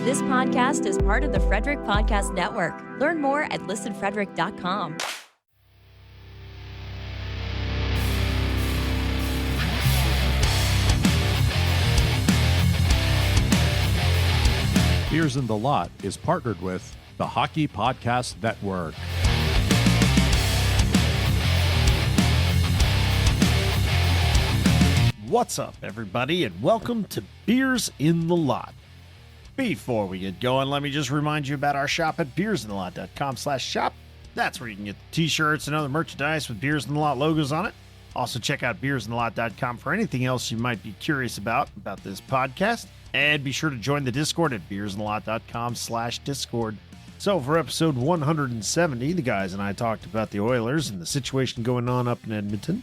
This podcast is part of the Frederick Podcast Network. Learn more at listenfrederick.com. Beers in the Lot is partnered with the Hockey Podcast Network. What's up, everybody, and welcome to Beers in the Lot. Before we get going, let me just remind you about our shop at beersinthelot.com/shop. That's where you can get the t-shirts and other merchandise with Beers in the Lot logos on it. Also, check out beersinthelot.com for anything else you might be curious about this podcast. And be sure to join the Discord at beersinthelot.com/Discord. So for episode 170, the guys and I talked about the Oilers and the situation going on up in Edmonton.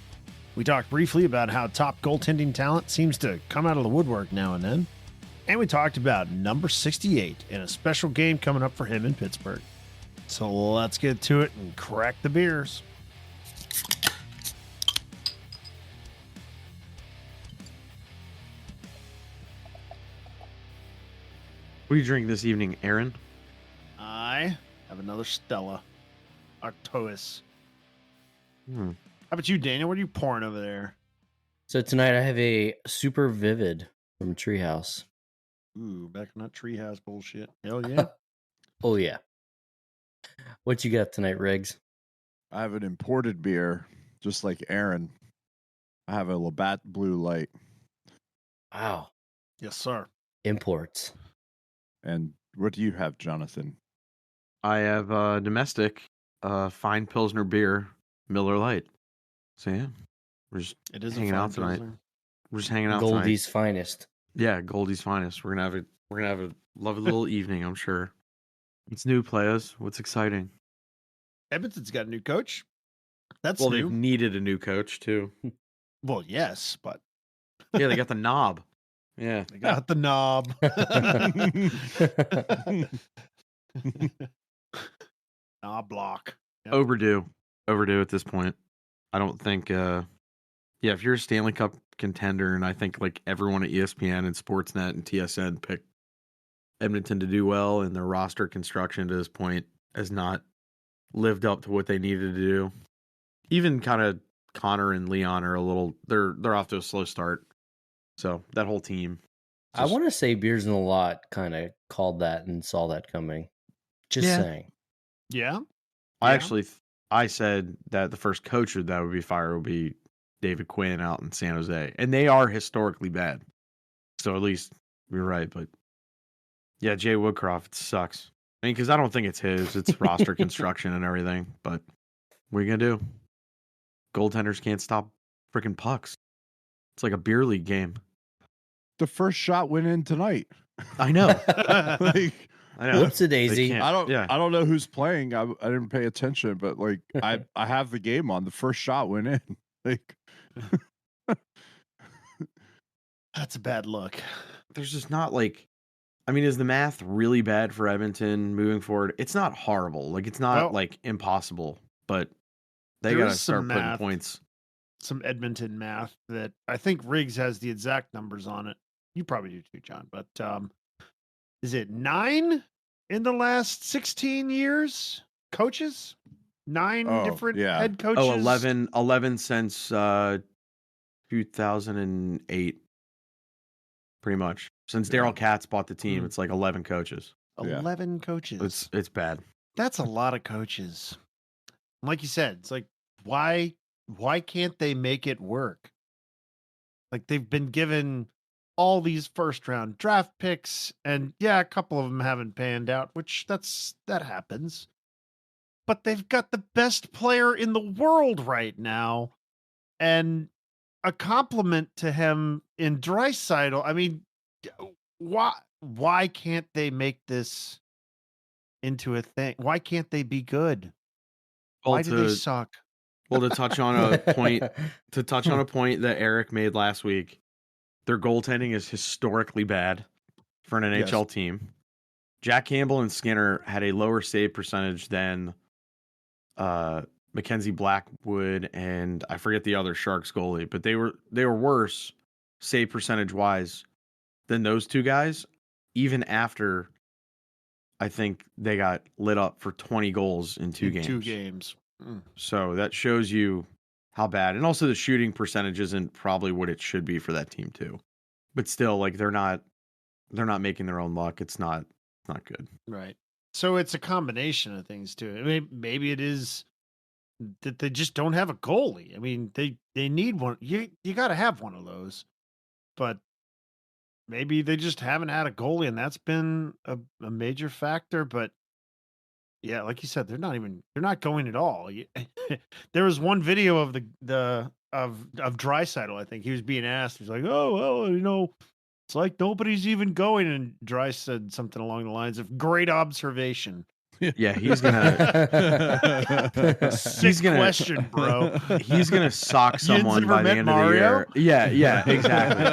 We talked briefly about how top goaltending talent seems to come out of the woodwork now and then. And we talked about number 68 and a special game coming up for him in Pittsburgh. So let's get to it and crack the beers. What are you drinking this evening, Aaron? I have another Stella Artois. Hmm. How about you, Daniel? What are you pouring over there? So tonight I have a Super Vivid from Treehouse. Ooh, back in that treehouse bullshit. Hell yeah. Oh yeah. What you got tonight, Riggs? I have an imported beer, just like Aaron. I have a Labatt Blue Light. Wow. Yes, sir. Imports. And what do you have, Jonathan? I have domestic fine Pilsner beer, Miller Lite. So yeah, we're just It is hanging a out tonight. Pilsner. We're just hanging out tonight. Goldie's finest. Yeah, Goldie's finest. We're gonna have a lovely little evening, I'm sure. It's new, players. What's exciting? Edmonton's got a new coach. That's Well, new. they've needed a new coach too. Well, yes, but Yeah, they got the knob. Yeah, they got the knob. Knob block. Yep. overdue at this point. I don't think. Yeah, if you're a Stanley Cup contender, and I think like everyone at ESPN and Sportsnet and TSN picked Edmonton to do well, and their roster construction to this point has not lived up to what they needed to do. Even kind of Connor and Leon are a little. They're off to a slow start. So that whole team. I want to say Beers in the Lot kind of called that and saw that coming. Just Yeah. saying. Yeah. I said that the first coach that would be fired would be David Quinn out in San Jose, and they are historically bad. So at least we're right. But yeah, Jay Woodcroft sucks. I mean, because I don't think it's his. It's roster construction and everything. But what are you gonna do? Goaltenders can't stop freaking pucks. It's like a beer league game. The first shot went in tonight. I know. Like, I know. Whoops a daisy. They can't- I don't. Yeah. I don't know who's playing. I didn't pay attention, but like I have the game on. The first shot went in. Like That's a bad look. There's just not like. I mean, is the math really bad for Edmonton moving forward? It's not horrible. Like it's not Well, like impossible, but they there gotta is some start putting math. points. Some Edmonton math that I think Riggs has the exact numbers on it. You probably do too, John. But is it 9 in the last 16 years? Coaches? 9 Oh, different yeah. head coaches? Oh, 11 since 2008, pretty much. Since Yeah. Daryl Katz bought the team, Mhm. it's like 11 coaches. Yeah. 11 coaches. It's bad. That's a lot of coaches. Like you said, it's like why can't they make it work? Like they've been given all these first round draft picks, and yeah, a couple of them haven't panned out, which that happens. But they've got the best player in the world right now, and a compliment to him in Draisaitl. I mean, why can't they make this into a thing? Why can't they be good? Why do they suck? Well, to touch on a point that Eric made last week, their goaltending is historically bad for an NHL team. Jack Campbell and Skinner had a lower save percentage than Mackenzie Blackwood and I forget the other Sharks goalie, but they were worse save percentage wise than those two guys, even after I think they got lit up for 20 goals in two games. 2 games. So that shows you how bad. And also the shooting percentage isn't probably what it should be for that team too. But still, like they're not making their own luck. It's not good. Right. So it's a combination of things too. I mean, maybe it is that they just don't have a goalie. I mean, they need one. You got to have one of those. But maybe they just haven't had a goalie, and that's been a major factor. But yeah, like you said, they're not going at all. There was one video of of Draisaitl. I think he was being asked. He's like, "Oh well, it's like nobody's even going." And Dry said something along the lines of, "Great observation." Yeah, he's gonna Question, bro. He's gonna sock someone ever by the met end Mario? of the year. Yeah, exactly.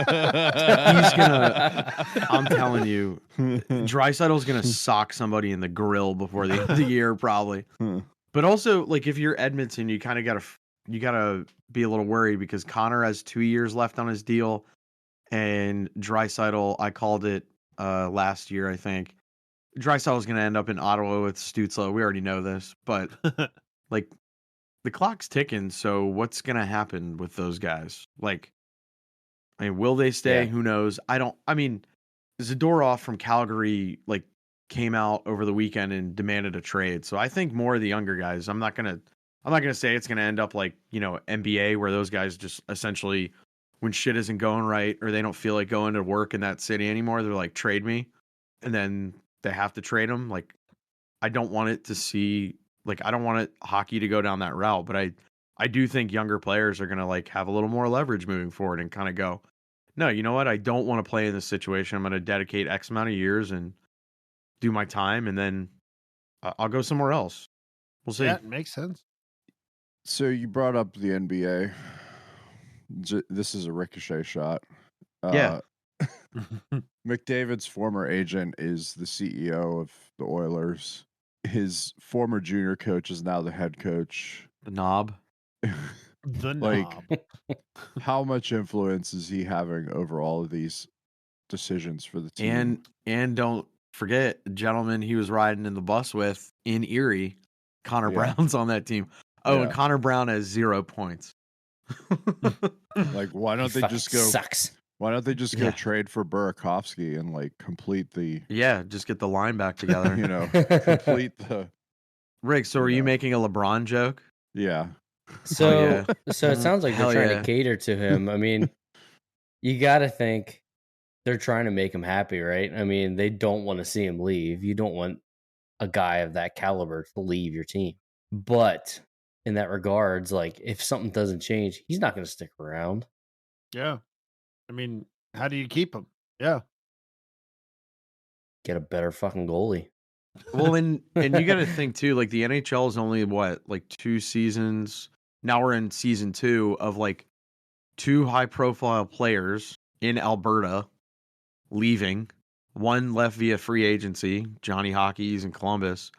He's gonna. I'm telling you, Draisaitl's gonna sock somebody in the grill before the end of the year, probably. But also, like if you're Edmonton, you kind of gotta be a little worried because Connor has 2 years left on his deal, and Draisaitl, I called it last year, I think. Draisaitl is going to end up in Ottawa with Stützle. We already know this, but like the clock's ticking. So what's going to happen with those guys? Like, I mean, will they stay? Yeah. Who knows? I mean, Zadorov from Calgary like came out over the weekend and demanded a trade. So I think more of the younger guys. I'm not gonna say it's going to end up like NBA where those guys just essentially when shit isn't going right or they don't feel like going to work in that city anymore, they're like trade me, and then they have to trade him. Like, I don't want it to see, like, I don't want hockey to go down that route, but I do think younger players are going to like have a little more leverage moving forward and kind of go, no, you know what? I don't want to play in this situation. I'm going to dedicate X amount of years and do my time. And then I'll go somewhere else. We'll see. Yeah, it makes sense. So you brought up the NBA. This is a ricochet shot. Yeah. McDavid's former agent is the CEO of the Oilers. His former junior coach is now the head coach. The knob. The Like, knob. how much influence is he having over all of these decisions for the team? And don't forget, the gentleman he was riding in the bus with in Erie, Connor Brown's on that team. Oh, and Connor Brown has 0 points. Like, why don't they just go? Sucks. Why don't they just go trade for Burakovsky and like complete the? Yeah, just get the line back together. Complete the. Rick, so are you making a LeBron joke? Yeah. So so it sounds like they're Hell trying yeah. to cater to him. I mean, you got to think they're trying to make him happy, right? I mean, they don't want to see him leave. You don't want a guy of that caliber to leave your team. But in that regards, like if something doesn't change, he's not going to stick around. Yeah. I mean, how do you keep him? Yeah. Get a better fucking goalie. Well, and you got to think too, like the NHL is only like 2 seasons. Now we're in season 2 of like 2 high-profile players in Alberta leaving. One left via free agency, Johnny Hockey's in Columbus,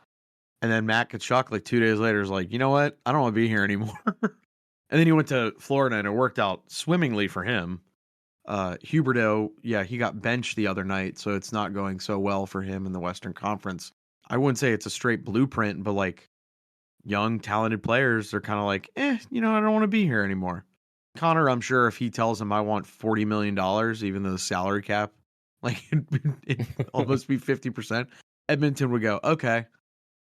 and then Matt Tkachuk like 2 days later is like, you know what? I don't want to be here anymore. And then he went to Florida and it worked out swimmingly for him. Huberdeau, he got benched the other night, so it's not going so well for him in the Western Conference. I wouldn't say it's a straight blueprint, but like young, talented players are kind of like, I don't want to be here anymore. Connor, I'm sure if he tells him I want $40 million, even though the salary cap, like it'd almost be 50%, Edmonton would go, okay.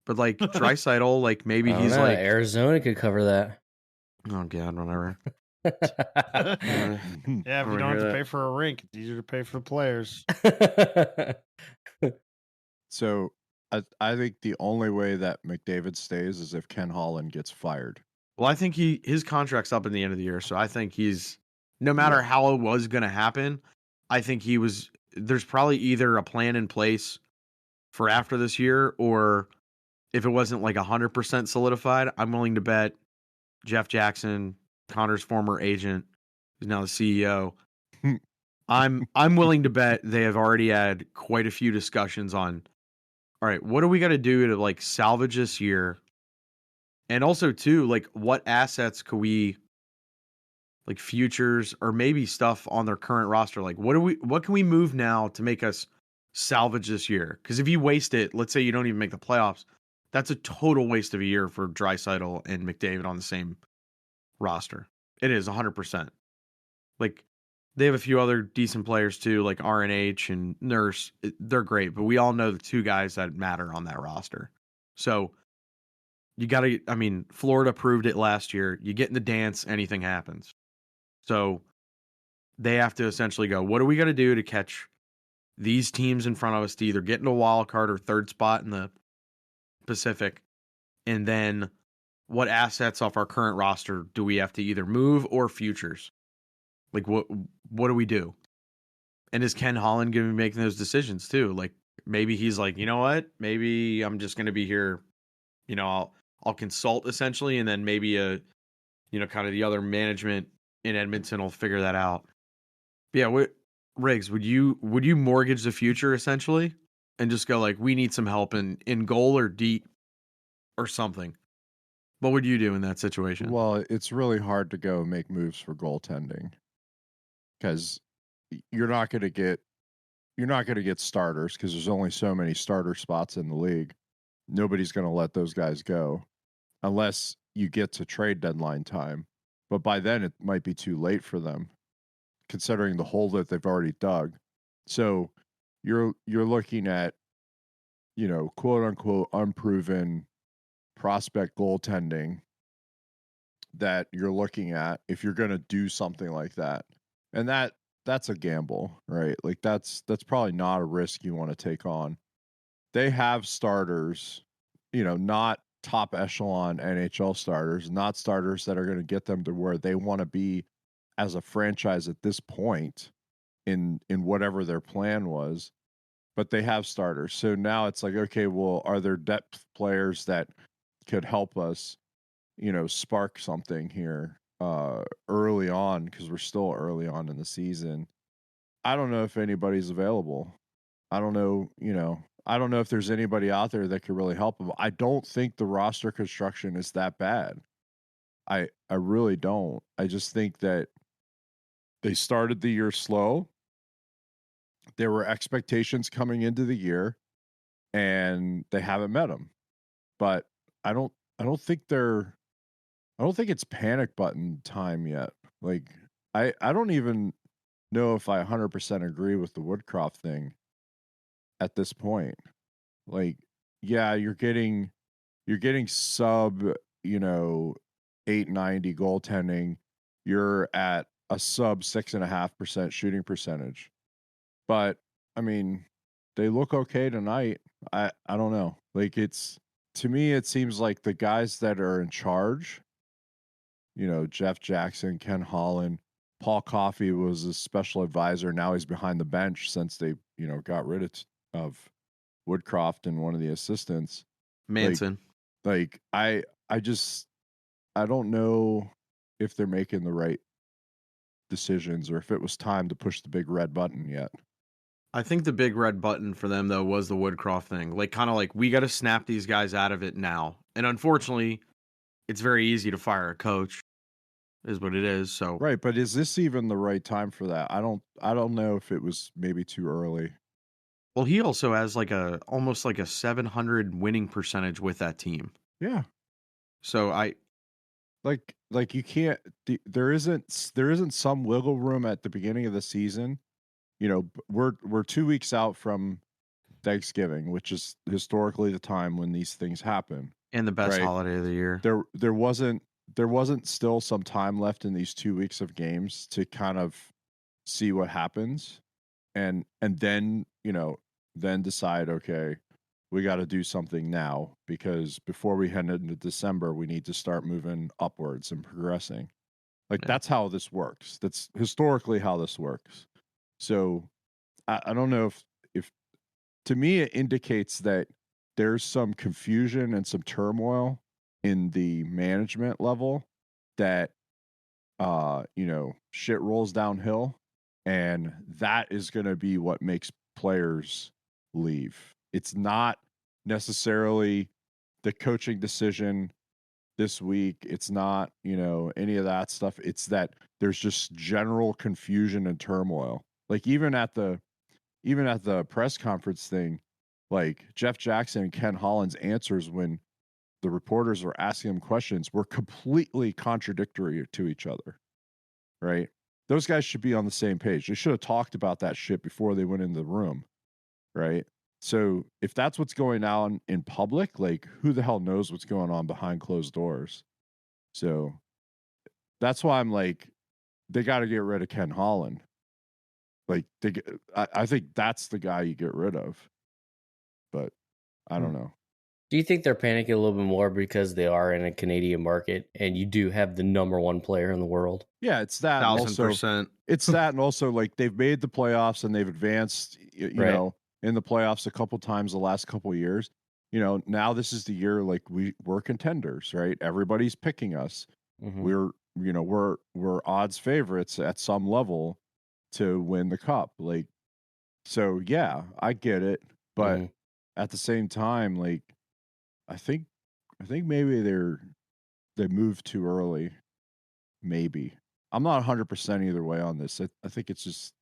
But like Draisaitl, like maybe I don't he's know, like, Arizona could cover that. oh God, whatever. Yeah, if you don't have to pay for a rink, it's easier to pay for the players. So I think the only way that McDavid stays is if Ken Holland gets fired. Well, I think his contract's up in the end of the year, so I think he's no matter how it was going to happen, I think there's probably either a plan in place for after this year, or if it wasn't like 100% solidified, I'm willing to bet Jeff Jackson, Connor's former agent, who's now the CEO. I'm willing to bet they have already had quite a few discussions on, all right, what do we got to do to like salvage this year? And also too, like what assets could we like futures or maybe stuff on their current roster? Like what can we move now to make us salvage this year. Because if you waste it, let's say you don't even make the playoffs, that's a total waste of a year for Draisaitl and McDavid on the same roster. It is 100%. Like, they have a few other decent players too, like RNH and Nurse. They're great, but we all know the two guys that matter on that roster. So you got to, I mean, Florida proved it last year. You get in the dance, anything happens. So they have to essentially go, what do we got to do to catch these teams in front of us to either get into a wild card or third spot in the Pacific? And then what assets off our current roster do we have to either move or futures? Like, what do we do? And is Ken Holland going to be making those decisions too? Like, maybe he's like, you know what? Maybe I'm just going to be here. You know, I'll consult essentially, and then maybe kind of the other management in Edmonton will figure that out. But yeah, Riggs, would you mortgage the future essentially, and just go like, we need some help in goal or deep or something? What would you do in that situation? Well, it's really hard to go make moves for goaltending because you're not going to get starters because there's only so many starter spots in the league. Nobody's going to let those guys go unless you get to trade deadline time. But by then it might be too late for them, considering the hole that they've already dug. So you're looking at, quote unquote unproven prospect goaltending that you're looking at if you're going to do something like that. And that's a gamble, right? Like that's probably not a risk you want to take on. They have starters, not top echelon NHL starters, not starters that are going to get them to where they want to be as a franchise at this point in whatever their plan was. But they have starters. So now it's like, okay, well, are there depth players that could help us, spark something here early on, because we're still early on in the season. I don't know if anybody's available. I don't know, I don't know if there's anybody out there that could really help them. I don't think the roster construction is that bad. I really don't. I just think that they started the year slow. There were expectations coming into the year, and they haven't met them. But I don't think it's panic button time yet. Like I don't even know if I 100% agree with the Woodcroft thing at this point. Like, yeah, you're getting sub, 890 goaltending. You're at a sub 6.5% shooting percentage. But I mean, they look okay tonight. I don't know. Like, to me, it seems like the guys that are in charge, Jeff Jackson, Ken Holland, Paul Coffey was a special advisor. Now he's behind the bench since they, got rid of Woodcroft and one of the assistants. Manson. I don't know if they're making the right decisions or if it was time to push the big red button yet. I think the big red button for them, though, was the Woodcroft thing. Like, kind of like, we got to snap these guys out of it now. And unfortunately, it's very easy to fire a coach, is what it is. So right, but is this even the right time for that? I don't know if it was maybe too early. Well, he also has almost like a 700 winning percentage with that team. Yeah. So like you can't. There isn't some wiggle room at the beginning of the season. We're 2 weeks out from Thanksgiving, which is historically the time when these things happen, and the best right? holiday of the year. There wasn't still some time left in these 2 weeks of games to kind of see what happens, and then then decide, okay, we got to do something now, because before we head into December, we need to start moving upwards and progressing. Like, that's how this works. That's historically how this works. So I don't know if to me it indicates that there's some confusion and some turmoil in the management level, that shit rolls downhill, and that is going to be what makes players leave. It's not necessarily the coaching decision this week. It's not, any of that stuff. It's that there's just general confusion and turmoil. Like, even at the even at the press conference thing, like Jeff Jackson and Ken Holland's answers when the reporters were asking him questions were completely contradictory to each other, right? Those guys should be on the same page. They should have talked about that shit before they went in the room, right? So if that's what's going on in public, like who the hell knows what's going on behind closed doors? So that's why I'm like, they got to get rid of Ken Holland. Like I think that's the guy you get rid of, but I don't know. Do you think they're panicking a little bit more because they are in a Canadian market and you do have the number one player in the world? Yeah, it's that. 1,000%. It's that, and also like they've made the playoffs and they've advanced, you know, in the playoffs a couple times the last couple of years. You know, now this is the year like we're contenders, right? Everybody's picking us. We're odds favorites at some level to win the cup. Like, so yeah, I get it, but at the same time, like, I think maybe they moved too early. Maybe. I'm not 100% either way on this. I think it's just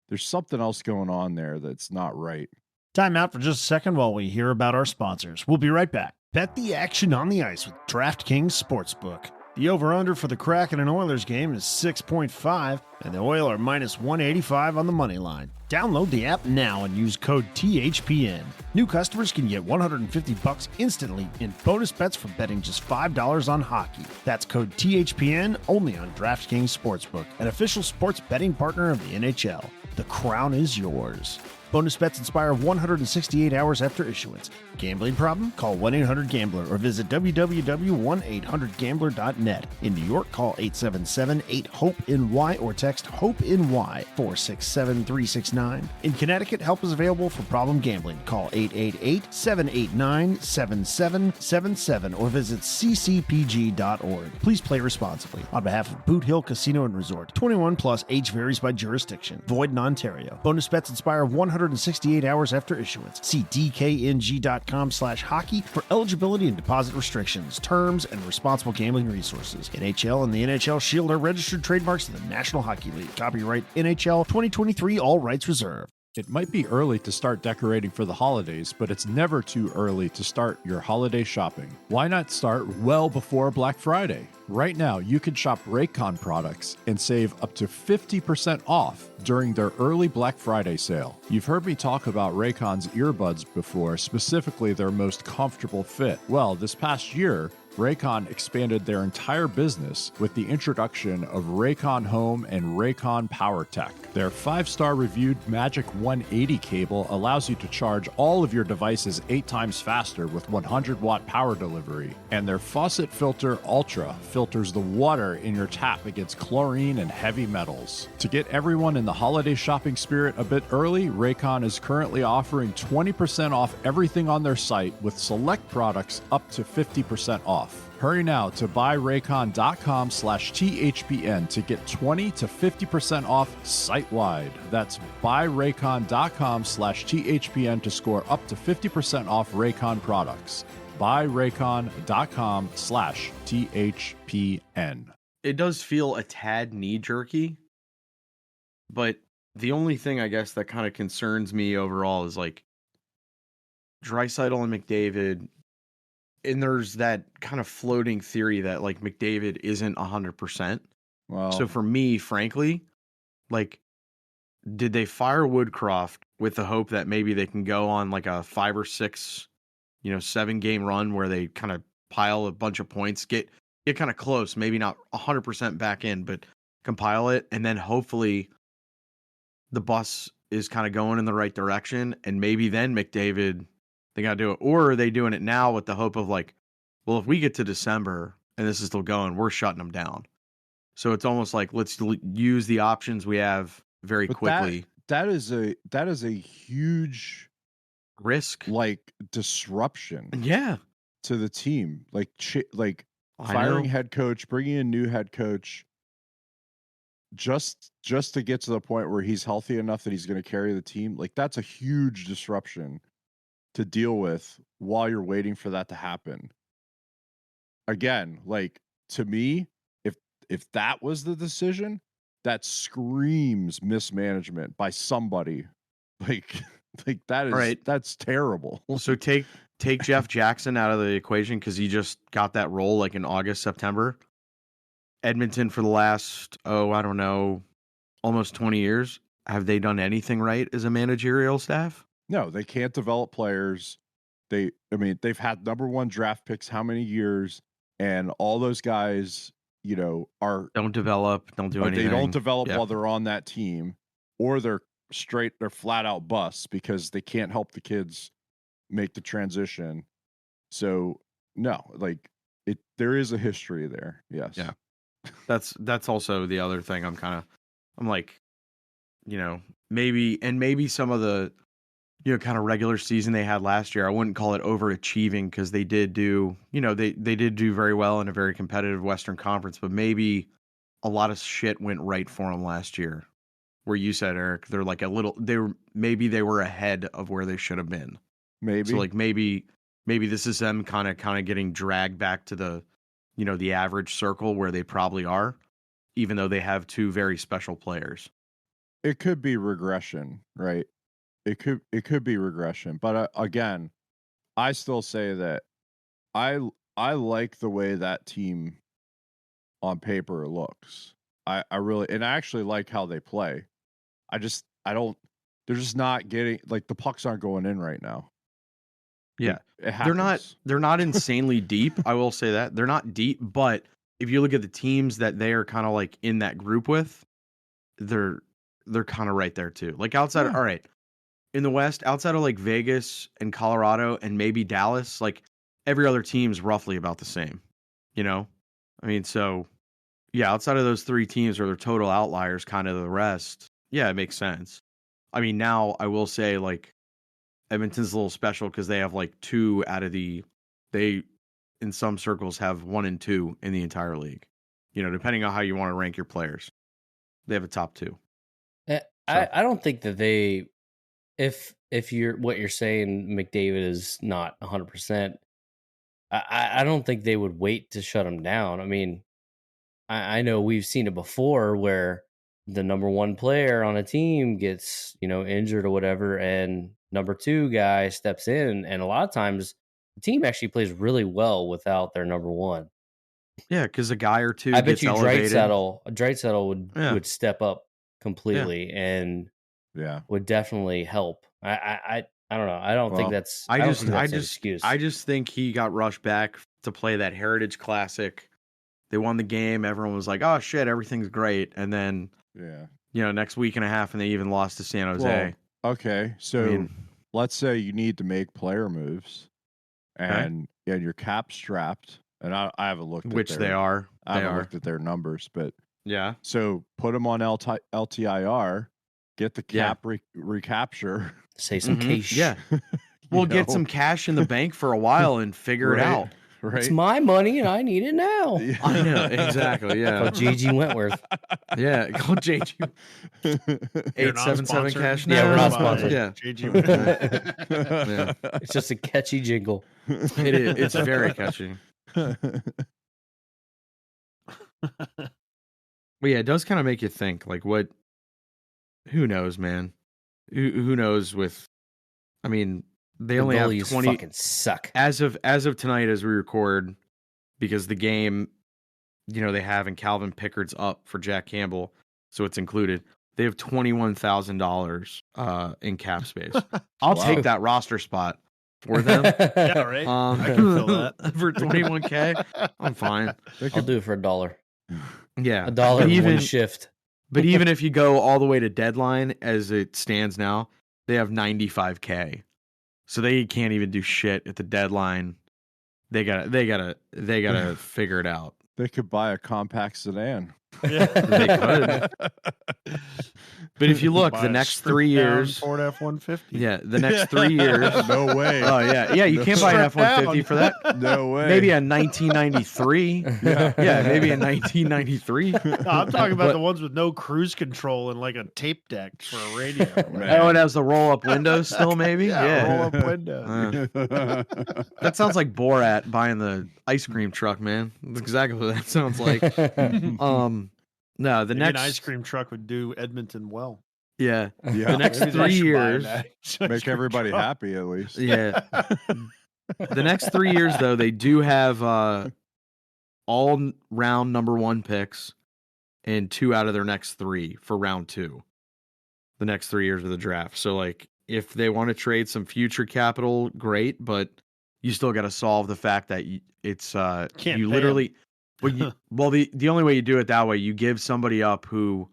there's something else going on there that's not right. Time out for just a second while we hear about our sponsors. We'll be right back. Bet the action on the ice with DraftKings Sportsbook. The over-under for the Kraken and Oilers game is 6.5, and the Oilers minus 185 on the money line. Download the app now and use code THPN. New customers can get $150 instantly in bonus bets for betting just $5 on hockey. That's code THPN only on DraftKings Sportsbook, an official sports betting partner of the NHL. The crown is yours. Bonus bets expire 168 hours after issuance. Gambling problem? Call 1-800-GAMBLER or visit www.1800gambler.net. In New York, call 877-8-HOPE-NY or text HOPE-NY 467-369. In Connecticut, help is available for problem gambling. Call 888-789-7777 or visit ccpg.org. Please play responsibly. On behalf of Boot Hill Casino and Resort, 21 plus, age varies by jurisdiction. Void in Ontario. Bonus bets expire 168 hours after issuance. See dkng.com/hockey for eligibility and deposit restrictions, terms, and responsible gambling resources. NHL and the NHL Shield are registered trademarks of the National Hockey League. Copyright NHL 2023, all rights reserved. It might be early to start decorating for the holidays, but it's never too early to start your holiday shopping. Why not start well before Black Friday? Right now, you can shop Raycon products and save up to 50% off during their early Black Friday sale. You've heard me talk about Raycon's earbuds before, specifically their most comfortable fit. Well, this past year, Raycon expanded their entire business with the introduction of Raycon Home and Raycon PowerTech. Their 5-star reviewed Magic 180 cable allows you to charge all of your devices 8 times faster with 100-watt power delivery. And their Faucet Filter Ultra filters the water in your tap against chlorine and heavy metals. To get everyone in the holiday shopping spirit a bit early, Raycon is currently offering 20% off everything on their site with select products up to 50% off. Hurry now to buyraycon.com/THPN to get 20 to 50% off site-wide. That's buyraycon.com/THPN to score up to 50% off Raycon products. buyraycon.com/THPN. It does feel a tad knee-jerky, but the only thing I guess that kind of concerns me overall is like Draisaitl and McDavid. And there's that kind of floating theory that like McDavid isn't 100%. Well, So for me, frankly, like, did they fire Woodcroft with the hope that maybe they can go on like a 5 or 6, 7-game run where they kind of pile a bunch of points, get kind of close, maybe not 100% back in, but compile it, and then hopefully the bus is kind of going in the right direction, and maybe then McDavid. They got to do it. Or are they doing it now with the hope of like, well, if we get to December and this is still going, we're shutting them down. So it's almost like, let's use the options we have very quickly. That is a huge Risk. like disruption Yeah. to the team. Like I firing know. head coach, bringing in new head coach just to get to the point where he's healthy enough that he's going to carry the team. Like that's a huge disruption to deal with while you're waiting for that to happen. Again, like to me, if that was the decision, that screams mismanagement by somebody Like that is Right. that's terrible. So take Jeff Jackson out of the equation because he just got that role like in August, September. Edmonton for the last, I don't know, almost 20 years. Have they done anything right as a managerial staff? No, they can't develop players. They've had number 1 draft picks how many years, and all those guys, Don't develop, don't do anything. They don't develop while they're on that team, or they're flat out busts because they can't help the kids make the transition. So no, there is a history there. Yes. Yeah. That's also the other thing I'm like, maybe some of the, kind of regular season they had last year, I wouldn't call it overachieving because they did do, they did do very well in a very competitive Western Conference, but maybe a lot of shit went right for them last year. Where you said, Eric, they're like maybe they were ahead of where they should have been. Maybe. So like maybe this is them kind of getting dragged back to the, the average circle where they probably are, even though they have 2 very special players. It could be regression, right? It could be regression, but again, I still say that I like the way that team on paper looks. I actually like how they play. They're just not getting, the pucks aren't going in right now. Yeah. It happens. They're not insanely deep. I will say that they're not deep, but if you look at the teams that they are kind of like in that group with, they're kind of right there too. Like outside of, all right, in the West, outside of like Vegas and Colorado and maybe Dallas, like every other team's roughly about the same, so yeah, outside of those 3 teams where they're total outliers, kind of the rest, yeah, it makes sense. I mean, now I will say like Edmonton's a little special because they have like 2 out of they in some circles have 1 and 2 in the entire league. Depending on how you want to rank your players, they have a top 2. I don't think that they, if what you're saying, McDavid is not 100%. I don't think they would wait to shut him down. I mean, I know we've seen it before where the number 1 player on a team gets, injured or whatever, and number 2 guy steps in, and a lot of times the team actually plays really well without their number 1. Yeah, because a guy or 2 I bet gets you elevated. Draisaitl would step up completely and would definitely help. I don't know. I don't think that's an excuse. I just think he got rushed back to play that Heritage Classic. They won the game. Everyone was like, "Oh shit, everything's great." And then, next week and a half, and they even lost to San Jose. Well, okay, so let's say you need to make player moves, and you're cap strapped. And I haven't looked at which they are. I haven't looked at their numbers, but yeah. So put them on LTIR, get the cap recapture, say some cash. Yeah, we'll get some cash in the bank for a while and figure it out. Right. It's my money and I need it now. Yeah. I know, exactly. Yeah. Call JG Wentworth. Yeah, call JG. 877 cash now. Yeah, we're not sponsored. Yeah. JG. Yeah. It's just a catchy jingle. It is. It's very catchy. But yeah, it does kind of make you think, like, who knows, man? Who knows I mean, they only have 20 fucking suck. As of tonight, as we record, because the game, they have, and Calvin Pickard's up for Jack Campbell, so it's included. They have $21,000 in cap space. I'll take that roster spot for them. Yeah, right. I can fill that for $21K. I'm fine. I'll do it for $1. Yeah, $1 in one shift. But even if you go all the way to deadline, as it stands now, they have $95K. So they can't even do shit at the deadline. They gotta figure it out. They could buy a compact sedan. Yeah. They could. But if you look, the next 3 years, Ford F-150. Yeah, the next 3 years. No way. Oh yeah, you can't buy an F-150 for that. No way. Maybe a 1993. Yeah, maybe a 1993. No, I'm talking about the ones with no cruise control and like a tape deck for a radio. Oh, it has the roll-up windows still, maybe. Yeah. Roll-up window. That sounds like Borat buying the ice cream truck, man. That's exactly what that sounds like. No, the Maybe next an ice cream truck would do Edmonton well. Yeah. Yeah. The next Maybe they 3 should buy years. that. Make everybody happy at least. Yeah. The next 3 years, though, they do have all round number 1 picks and 2 out of their next 3 for round 2. The next 3 years of the draft. So, like, if they want to trade some future capital, great, but you still got to solve the fact that it's Can't you pay literally. Well, the only way you do it that way, you give somebody up who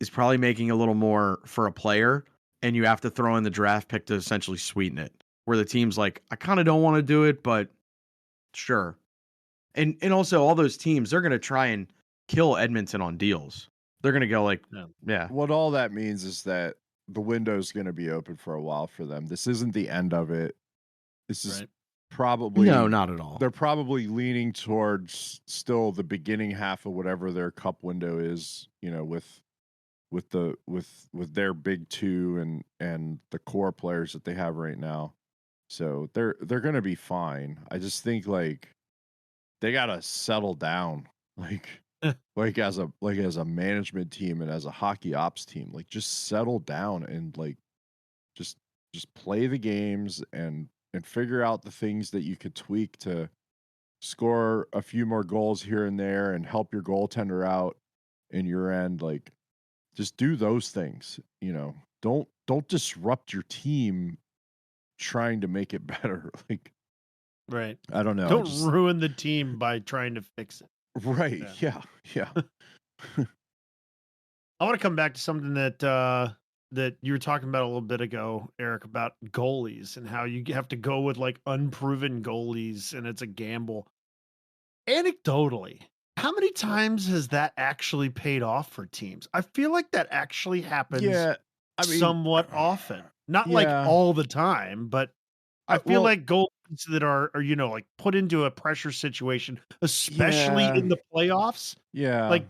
is probably making a little more for a player, and you have to throw in the draft pick to essentially sweeten it. Where the team's like, I kind of don't want to do it, but sure. And also all those teams, they're going to try and kill Edmonton on deals. They're going to go like, yeah. What all that means is that the window's going to be open for a while for them. This isn't the end of it. This is probably No, not at all. They're probably leaning towards still the beginning half of whatever their cup window is, you know, with their big 2 and the core players that they have right now. So they're going to be fine. I just think like they got to settle down like as a management team and as a hockey ops team, like just settle down and like just play the games and figure out the things that you could tweak to score a few more goals here and there and help your goaltender out in your end. Like just do those things, you know. Don't disrupt your team trying to make it better. Like, Right. I don't know. Don't ruin the team by trying to fix it. Right. Yeah. I want to come back to something that you were talking about a little bit ago, Eric, about goalies and how you have to go with like unproven goalies and it's a gamble. Anecdotally, how many times has that actually paid off for teams? I feel like that actually happens somewhat often. Not like all the time, but I feel like goalies that are you know, like put into a pressure situation, especially in the playoffs. Yeah. Like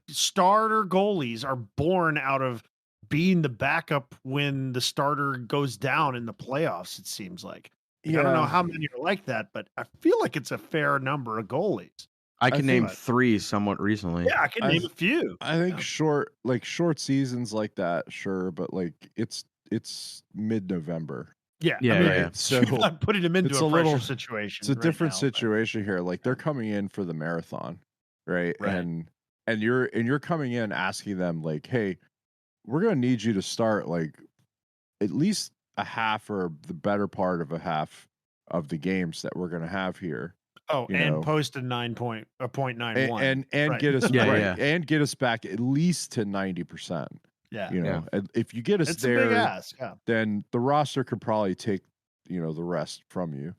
starter goalies are born out of being the backup when the starter goes down in the playoffs, it seems like. I don't know how many are like that, but I feel like it's a fair number of goalies. I can name 3 somewhat recently. Yeah, I can name a few. I think short seasons like that, sure, but like it's mid-November. Yeah. So you're not putting them into a pressure situation. It's a different situation here. Like they're coming in for the marathon, right? And you're coming in asking them like, hey, we're gonna need you to start like at least a half or the better part of a half of the games that we're gonna have here. Oh, and post a 0.91 and get us and get us back at least to 90%. Yeah, you know, and if you get us it's there, a big ask, then the roster could probably take the rest from you.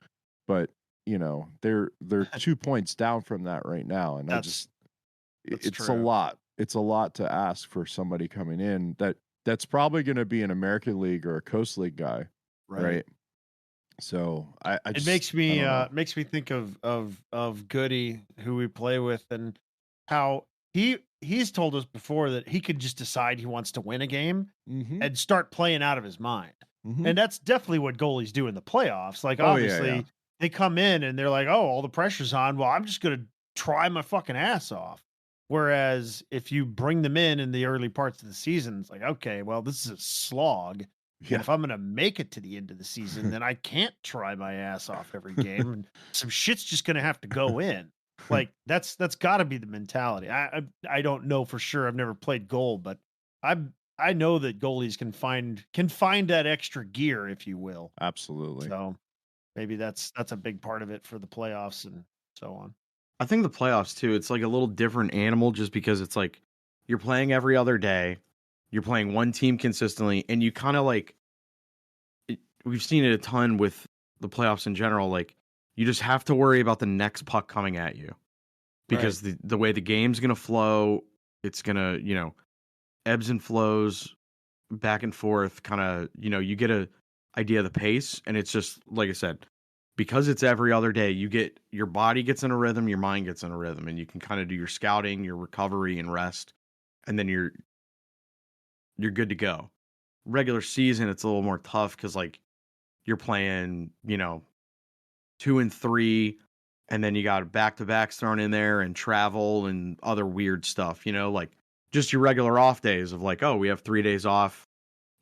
But they're 2 points down from that right now, and it's true. a lot. It's a lot to ask for somebody coming in that's probably going to be an American League or a Coast League guy, right? So it makes me think of Goody, who we play with, and how he's told us before that he could just decide he wants to win a game and start playing out of his mind. And that's definitely what goalies do in the playoffs. Like obviously they come in and they're like, oh, all the pressure's on. Well, I'm just going to try my fucking ass off. Whereas if you bring them in the early parts of the season, it's like, okay, well, this is a slog. Yeah. And if I'm going to make it to the end of the season, then I can't try my ass off every game. And some shit's just going to have to go in. Like that's got to be the mentality. I don't know for sure. I've never played goal, but I know that goalies can find that extra gear, if you will. Absolutely. So maybe that's a big part of it for the playoffs and so on. I think the playoffs too, it's like a little different animal just because it's like you're playing every other day. You're playing one team consistently, and you kind of like we've seen it a ton with the playoffs in general. Like you just have to worry about the next puck coming at you because the way the game's going to flow, it's going to, ebbs and flows back and forth kind of, you get a idea of the pace, and it's just, like I said, because it's every other day, your body gets in a rhythm, your mind gets in a rhythm, and you can kind of do your scouting, your recovery and rest, and then you're good to go. Regular season, it's a little more tough because like you're playing, 2 and 3, and then you got back-to-backs thrown in there and travel and other weird stuff, like just your regular off days of like, oh, we have 3 days off.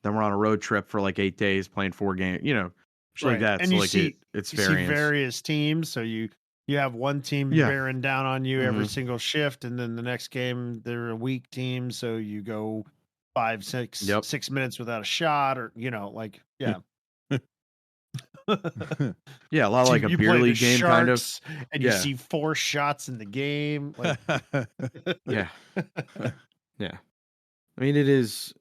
Then we're on a road trip for like 8 days playing 4 games, shit like that. And so you like see, it's you see variance. various teams. So you have one team Yeah. bearing down on you every Mhm. single shift, and then the next game they're a weak team, so you go 5, 6, Yep. 6 minutes without a shot, or like yeah. Yeah, a lot of So like a you beer play the league game kind of. Sharks, and you Yeah. see 4 shots in the game. Like, Yeah. Yeah. I mean, it is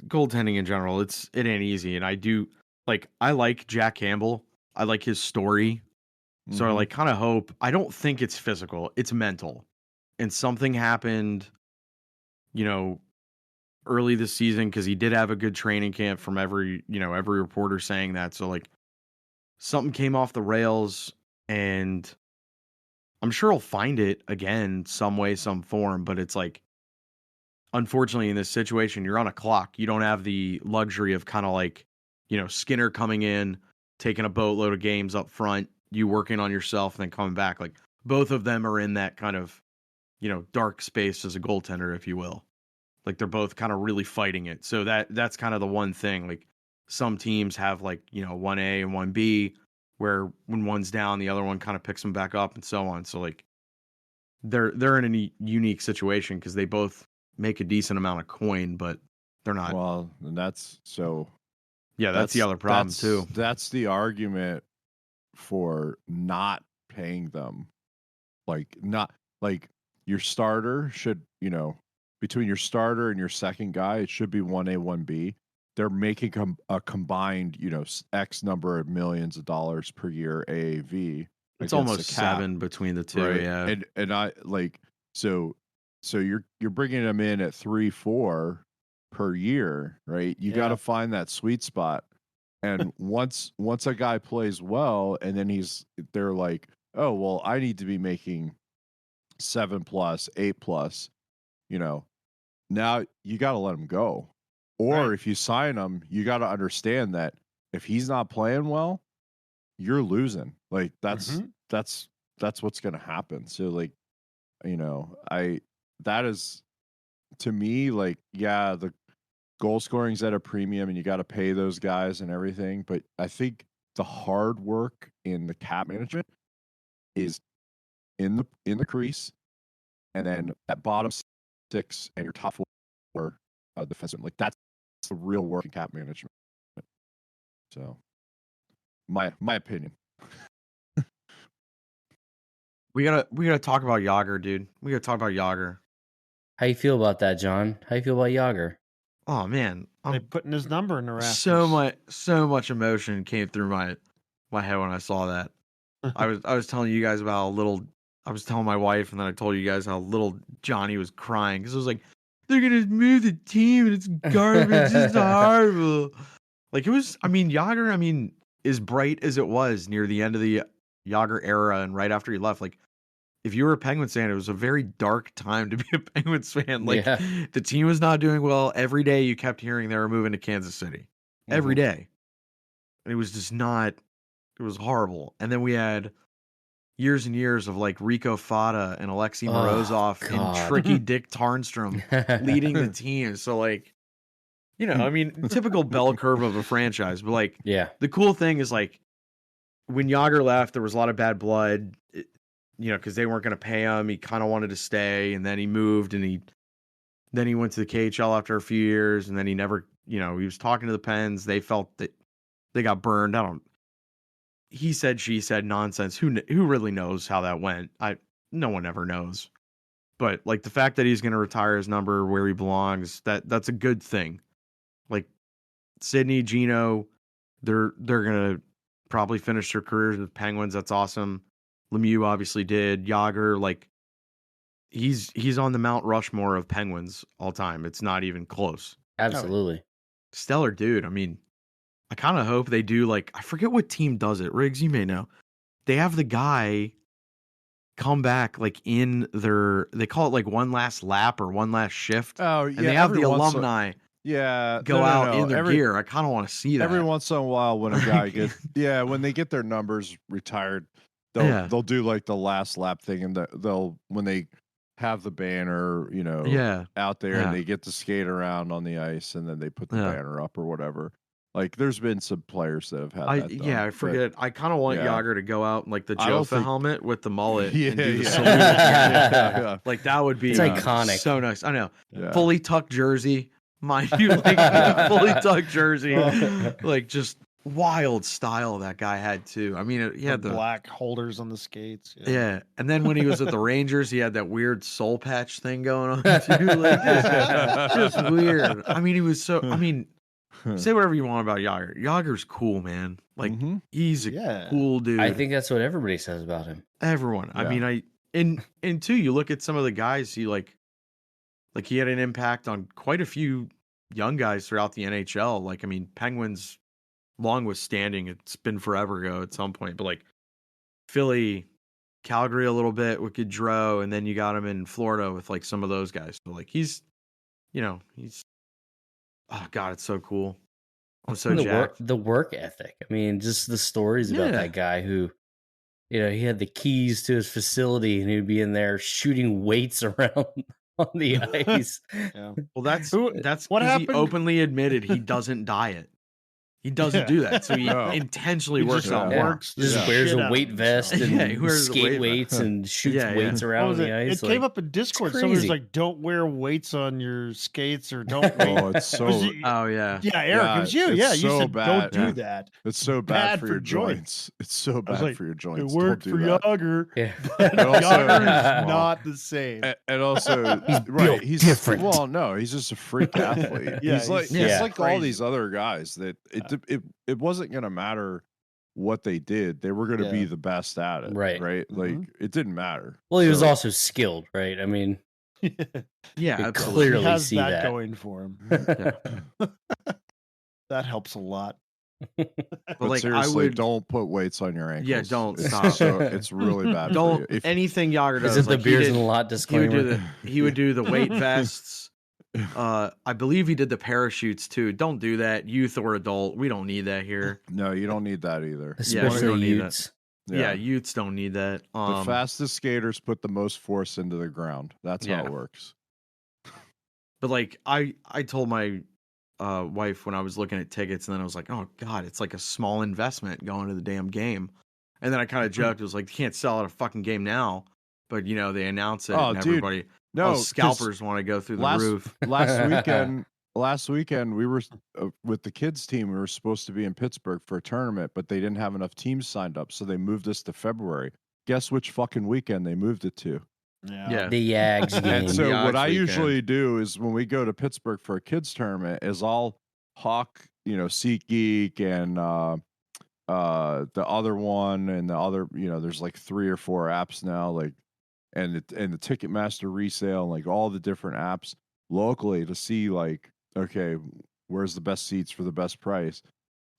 goaltending in general. It ain't easy. And I like Jack Campbell. I like his story. So I Mhm. like kind of hope. I don't think it's physical. It's mental. And something happened, early this season because he did have a good training camp from every reporter saying that. So like something came off the rails, and I'm sure he'll find it again some way, some form. But it's like, unfortunately, in this situation, you're on a clock. You don't have the luxury of kind of like, Skinner coming in, taking a boatload of games up front, you working on yourself, and then coming back. Like both of them are in that kind of, dark space as a goaltender, if you will. Like they're both kind of really fighting it. So that's kind of the one thing. Like some teams have like, 1A and 1B, where when one's down, the other one kind of picks them back up and so on. So like they're in a unique situation because they both make a decent amount of coin, but they're not. Well, and that's so. Yeah, that's the other problem too. That's the argument for not paying them. Like not like your starter should, between your starter and your second guy, it should be 1A, 1B. They're making a combined, X number of millions of dollars per year AAV. It's almost 7 between the two, right? yeah. And I like so you're bringing them in at 3-4 per year, right? You got to find that sweet spot. And once a guy plays well, and then they're like, oh well, I need to be making 7+, 8+. Now you got to let him go. Or Right. if you sign him, you got to understand that if he's not playing well, you're losing. Like that's what's going to happen. So like, that is to me, like, yeah, the goal scoring's at a premium and you got to pay those guys and everything. But I think the hard work in the cap management is in the crease, and then that bottom 6 and your top 4 defensemen. Like that's the real work in cap management. So my opinion. We gotta talk about Jagr, dude. We gotta talk about Jagr. How you feel about that, John? How you feel about Jagr? Oh man, they putting his number in the rafters. so much emotion came through my head when I saw that. I was telling you guys about I was telling my wife, and then I told you guys how little Johnny was crying because I was like, they're gonna move the team and it's garbage. It's horrible. Like it was. I mean, Jagr. As bright as it was near the end of the Jagr era and right after he left, like if you were a Penguins fan, it was a very dark time to be a Penguins fan. Like the team was not doing well. Every day you kept hearing they were moving to Kansas City. Every day. And it was just not. It was horrible. And then we had years and years of like Rico Fata and Alexei Morozov and tricky Dick Tarnstrom leading the team. So like, typical bell curve of a franchise. But like, the cool thing is like when Jagr left, there was a lot of bad blood, because they weren't going to pay him. He kind of wanted to stay, and then he moved, and then he went to the KHL after a few years, and then he never, he was talking to the Pens. They felt that they got burned. He said, she said nonsense. Who really knows how that went? No one ever knows. But like the fact that he's going to retire his number where he belongs, that's a good thing. Like Sidney, Gino, they're going to probably finish their careers with Penguins. That's awesome. Lemieux obviously did. Jagr, like he's on the Mount Rushmore of Penguins all time. It's not even close. Absolutely. Stellar dude. I kind of hope they do, like, I forget what team does it. Riggs, you may know. They have the guy come back, like, they call it, like, one last lap or one last shift. Oh, yeah. And they have the alumni go out in their gear. I kind of want to see that. Every once in a while when a guy gets, when they get their numbers retired, they'll do, like, the last lap thing, and they'll when they have the banner, out there, and they get to skate around on the ice, and then they put the banner up or whatever. Like, there's been some players that have had that done. Yeah, I forget. I kind of want Jagr to go out in like the Jofa helmet with the mullet and do the salute. Like, that would be iconic. So nice. I know. Yeah. Fully tucked jersey. Mind you, like fully tucked jersey. Like, just wild style that guy had too. I mean, he had the black holders on the skates. Yeah. And then when he was at the Rangers, he had that weird soul patch thing going on too. Like, just weird. I mean, he was so, say whatever you want about Jagr. Jagr's cool, man. Like, he's a cool dude. I think that's what everybody says about him. Everyone. Yeah. I mean, and too, you look at some of the guys he like he had an impact on quite a few young guys throughout the NHL. Like, I mean, Penguins, long withstanding, it's been forever ago at some point, but like Philly, Calgary a little bit with Gaudreau, and then you got him in Florida with like some of those guys. So like he's oh God, it's so cool. I'm so jacked. The work ethic. I mean, just the stories about that guy who, he had the keys to his facility and he'd be in there shooting weights around on the ice. Yeah. Well, that's what happened. He openly admitted he doesn't diet. He doesn't do that, so he intentionally works on works. Just wears a weight vest and skate weights and shoots weights around the ice. It came up in Discord. Somebody's like, "Don't wear weights on your skates," or "Don't." Oh, it's so. Yeah, Eric, it was you. Yeah, you said, "Don't do that." It's so bad for your joints. It's so bad for your joints. It worked for Jagr. Yeah, Jagr is not the same. And also, he's different. Well, no, he's just a freak athlete. He's like all these other guys that it wasn't going to matter what they did. They were going to be the best at it. Right. Like, it didn't matter. Well, he was also skilled, right? I mean, yeah, clearly he has see that going for him. That helps a lot. But like, seriously, don't put weights on your ankles. Yeah, don't stop. It's really bad. Don't for you. Anything Jagr does. Is it the beers in the lot disclaimer? He would do the weight vests. I believe he did the parachutes too. Don't do that, youth or adult. We don't need that here. No, you don't need that either. Especially youths. Yeah, youths don't need that. The fastest skaters put the most force into the ground. That's how it works. But like, I told my wife when I was looking at tickets, and then I was like, oh God, it's like a small investment going to the damn game. And then I kind of joked, it was like, you can't sell out a fucking game now, but they announce it and everybody. No, scalpers want to go through the roof. Last weekend, we were with the kids team. We were supposed to be in Pittsburgh for a tournament, but they didn't have enough teams signed up, so they moved us to February. Guess which fucking weekend they moved it to? Yeah. The Yags game. And so what I usually do is when we go to Pittsburgh for a kids tournament, is I'll hawk, SeatGeek and the other one and the other, there's like 3 or 4 apps now, like. And the Ticketmaster resale and like all the different apps locally to see like, okay, where's the best seats for the best price?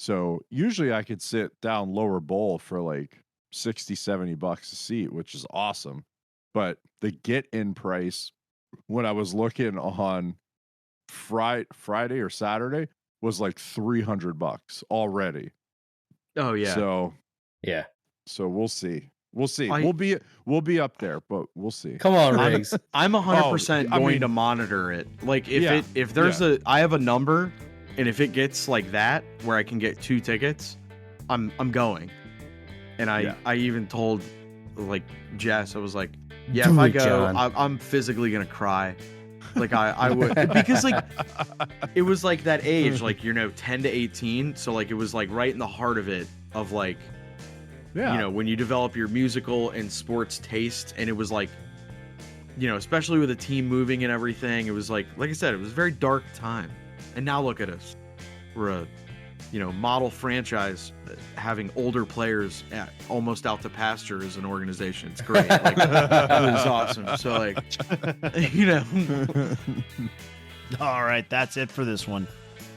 So usually I could sit down lower bowl for like $60-$70 a seat, which is awesome. But the get-in price when I was looking on Friday or Saturday was like $300 already. Oh yeah. So yeah. So we'll see. We'll see. We'll be up there, but we'll see. Come on, Riggs. I'm 100% going to monitor it. Like if there's I have a number, and if it gets like that where I can get 2 tickets, I'm going. And I even told like Jess, I was like, if I go, I'm physically gonna cry. Like I would, because like it was like that age, like 10 to 18. So like it was like right in the heart of it, of like. Yeah. When you develop your musical and sports taste, and it was like, especially with the team moving and everything, it was like I said, it was a very dark time. And now look at us. We're a, model franchise having older players almost out to pasture as an organization. It's great. Like, it was awesome. So like, All right, that's it for this one.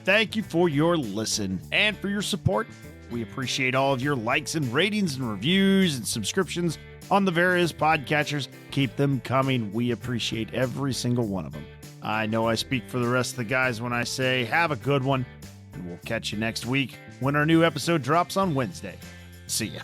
Thank you for your listen and for your support. We appreciate all of your likes and ratings and reviews and subscriptions on the various podcatchers. Keep them coming. We appreciate every single one of them. I know I speak for the rest of the guys when I say have a good one, and we'll catch you next week when our new episode drops on Wednesday. See ya.